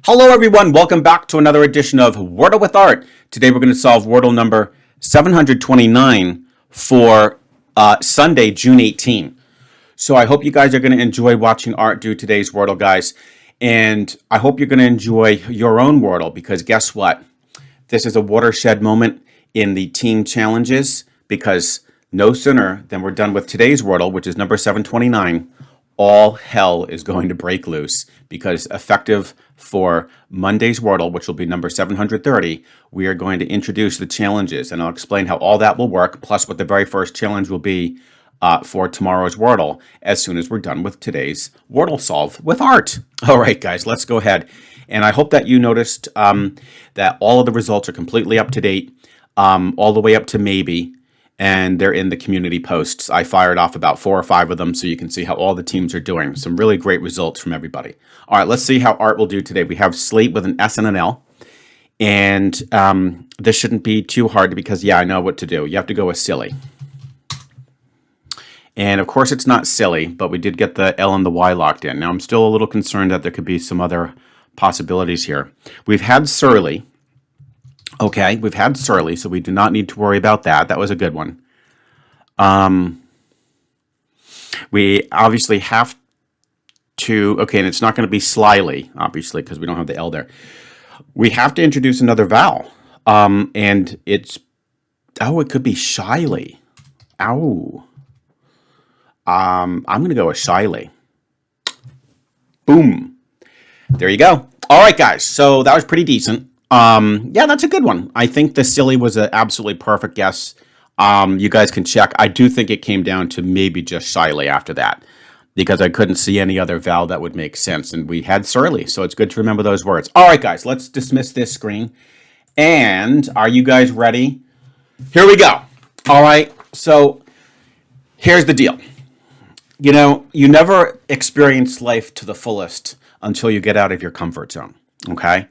Hello everyone, welcome back to another edition of Wordle with Art. Today we're going to solve Wordle number 729 for Sunday, June 18. So I hope you guys are going to enjoy watching Art do today's Wordle, guys. And I hope you're going to enjoy your own Wordle because guess what? This is a watershed moment in the team challenges because no sooner than we're done with today's Wordle, which is number 729, all hell is going to break loose because effective for Monday's Wordle, which will be number 730, we are going to introduce the challenges, and I'll explain how all that will work, plus what the very first challenge will be for tomorrow's Wordle as soon as we're done with today's Wordle Solve with Art. All right, guys, let's go ahead. And I hope that you noticed that all of the results are completely up to date, all the way up to maybe, and they're in the community posts. I fired off about 4 or 5 of them so you can see how all the teams are doing. Some really great results from everybody. All right, let's see how Art will do today. We have Slate with an S and an L. And this shouldn't be too hard because, yeah, I know what to do. You have to go with silly. And, of course, it's not silly, but we did get the L and the Y locked in. Now, I'm still a little concerned that there could be some other possibilities here. We've had surly. Okay, we've had surly, so we do not need to worry about that. That was a good one. We obviously have to, okay, and it's not going to be slyly, obviously, because we don't have the L there. We have to introduce another vowel, and it's, oh, it could be shyly. Ow. I'm going to go with shyly. Boom. There you go. All right, guys, so that was pretty decent. Yeah, that's a good one. I think the silly was an absolutely perfect guess. You guys can check. I do think it came down to maybe just shyly after that because I couldn't see any other vowel that would make sense. And we had surly, so it's good to remember those words. All right, guys, let's dismiss this screen. And are you guys ready? Here we go. All right, so here's the deal. You know, you never experience life to the fullest until you get out of your comfort zone, okay?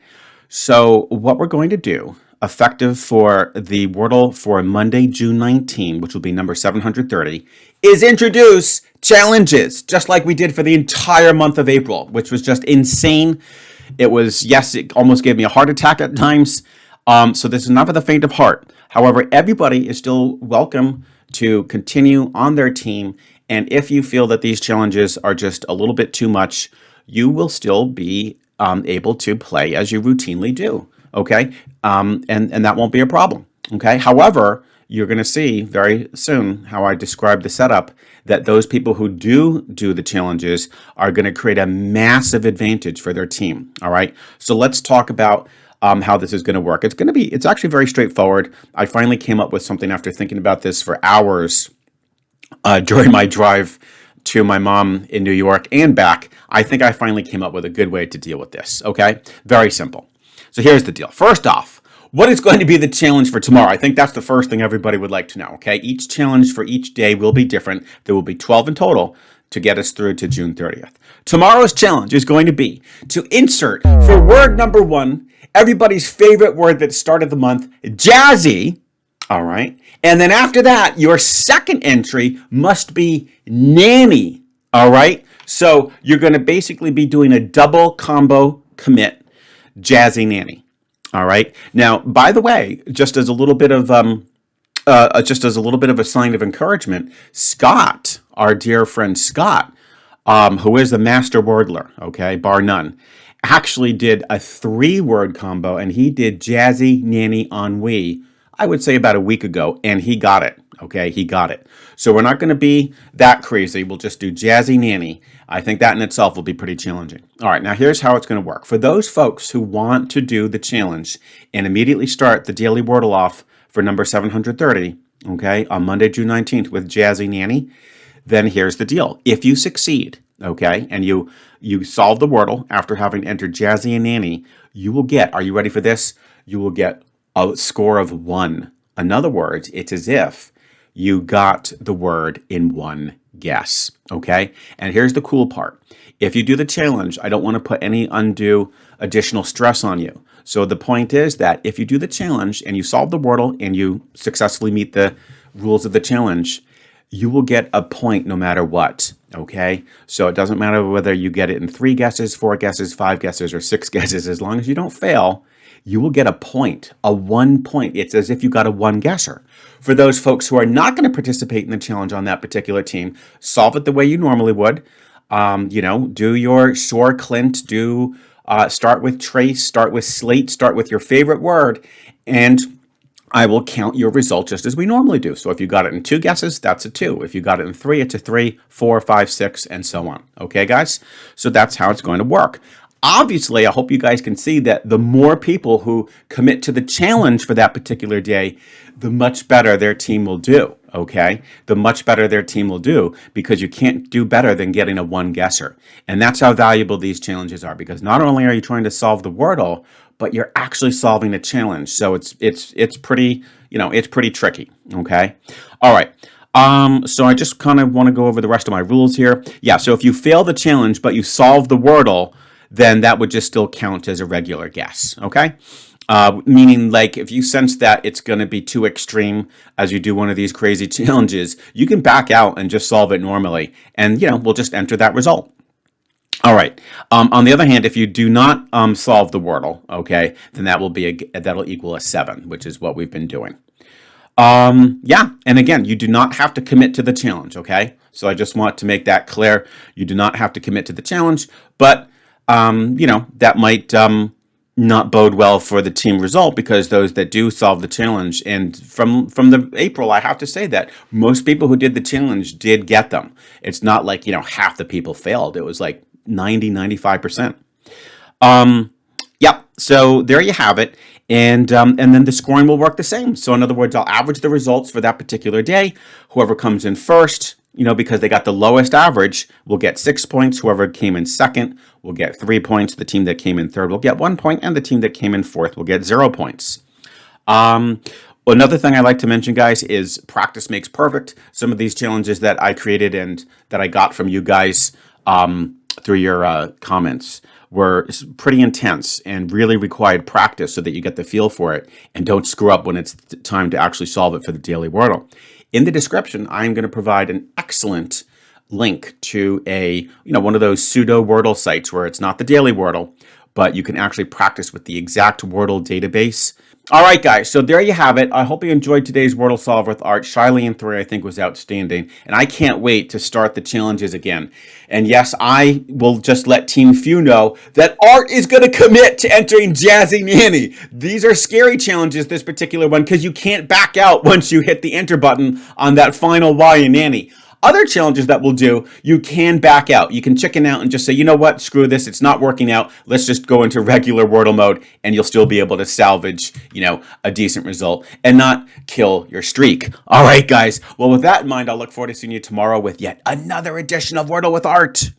So what we're going to do, effective for the Wordle for Monday, June 19, which will be number 730, is introduce challenges, just like we did for the entire month of April, which was just insane. It was, yes, it almost gave me a heart attack at times. So this is not for the faint of heart. However, everybody is still welcome to continue on their team. And if you feel that these challenges are just a little bit too much, you will still be able to play as you routinely do, okay? And that won't be a problem, okay? However, you're going to see very soon how I describe the setup that those people who do the challenges are going to create a massive advantage for their team, all right? So let's talk about how this is going to work. It's actually very straightforward. I finally came up with something after thinking about this for hours during my drive to my mom in New York and back. I think I finally came up with a good way to deal with this, okay? Very simple. So here's the deal. First off, what is going to be the challenge for tomorrow? I think that's the first thing everybody would like to know, okay? Each challenge for each day will be different. There will be 12 in total to get us through to June 30th. Tomorrow's challenge is going to be to insert for word number 1, everybody's favorite word that started the month, jazzy, all right? And then after that, your second entry must be nanny, all right? So you're going to basically be doing a double combo commit, jazzy nanny, all right? Now, by the way, just as a little bit of a sign of encouragement, Scott, our dear friend Scott, who is the master wordler, okay, bar none, actually did a 3-word combo, and he did jazzy nanny ennui, I would say about a week ago, and he got it, okay? He got it. So we're not going to be that crazy. We'll just do jazzy nanny. I think that in itself will be pretty challenging. All right, now here's how it's going to work. For those folks who want to do the challenge and immediately start the daily Wordle off for number 730, okay, on Monday, June 19th with jazzy nanny, then here's the deal. If you succeed, okay, and you solve the Wordle after having entered jazzy and nanny, you will get, are you ready for this? You will get a score of 1. In other words, it's as if you got the word in one guess, okay? And here's the cool part. If you do the challenge, I don't want to put any undue additional stress on you. So the point is that if you do the challenge and you solve the Wordle and you successfully meet the rules of the challenge, you will get a point no matter what. Okay, so it doesn't matter whether you get it in 3 guesses, 4 guesses, 5 guesses, or 6 guesses. As long as you don't fail, you will get a point, a 1 point. It's as if you got a one guesser. For those folks who are not going to participate in the challenge on that particular team, solve it the way you normally would. Do your Shore Clint, start with Trace, start with Slate, start with your favorite word, and I will count your result just as we normally do. So if you got it in 2 guesses, that's a 2. If you got it in 3, it's a 3, 4, 5, 6, and so on. Okay, guys? So that's how it's going to work. Obviously, I hope you guys can see that the more people who commit to the challenge for that particular day, the much better their team will do. Okay? The much better their team will do, because you can't do better than getting a one guesser. And that's how valuable these challenges are, because not only are you trying to solve the Wordle, but you're actually solving a challenge. So it's pretty, it's pretty tricky. Okay. All right. So I just kind of want to go over the rest of my rules here. Yeah. So if you fail the challenge but you solve the Wordle, then that would just still count as a regular guess. Okay. Meaning, like, if you sense that it's going to be too extreme as you do one of these crazy challenges, you can back out and just solve it normally, and we'll just enter that result. All right. On the other hand, if you do not solve the Wordle, okay, then that'll equal a 7, which is what we've been doing. Yeah, and again, you do not have to commit to the challenge, okay? So I just want to make that clear. You do not have to commit to the challenge, but that might not bode well for the team result, because those that do solve the challenge, and from the April, I have to say that most people who did the challenge did get them. It's not like half the people failed. It was like 95%. Yeah, so there you have it. And then the scoring will work the same. So in other words, I'll average the results for that particular day. Whoever comes in first, because they got the lowest average, will get 6 points. Whoever came in second will get 3 points. The team that came in third will get 1 point, and the team that came in fourth will get 0 points. Another thing I like to mention, guys, is practice makes perfect. Some of these challenges that I created and that I got from you guys through your comments were pretty intense and really required practice so that you get the feel for it and don't screw up when it's time to actually solve it for the Daily Wordle. In the description, I'm going to provide an excellent link to one of those pseudo Wordle sites where it's not the Daily Wordle, but you can actually practice with the exact Wordle database. All right, guys, so there you have it. I hope you enjoyed today's Wordle Solve with Art. Shiley in 3, I think, was outstanding, and I can't wait to start the challenges again. And yes, I will just let Team Few know that Art is going to commit to entering Jazzy Nanny. These are scary challenges, this particular one, because you can't back out once you hit the enter button on that final Y in Nanny. Other challenges that we'll do, you can back out. You can chicken out and just say, you know what, screw this, it's not working out. Let's just go into regular Wordle mode, and you'll still be able to salvage, a decent result and not kill your streak. All right, guys. Well, with that in mind, I'll look forward to seeing you tomorrow with yet another edition of Wordle with Art.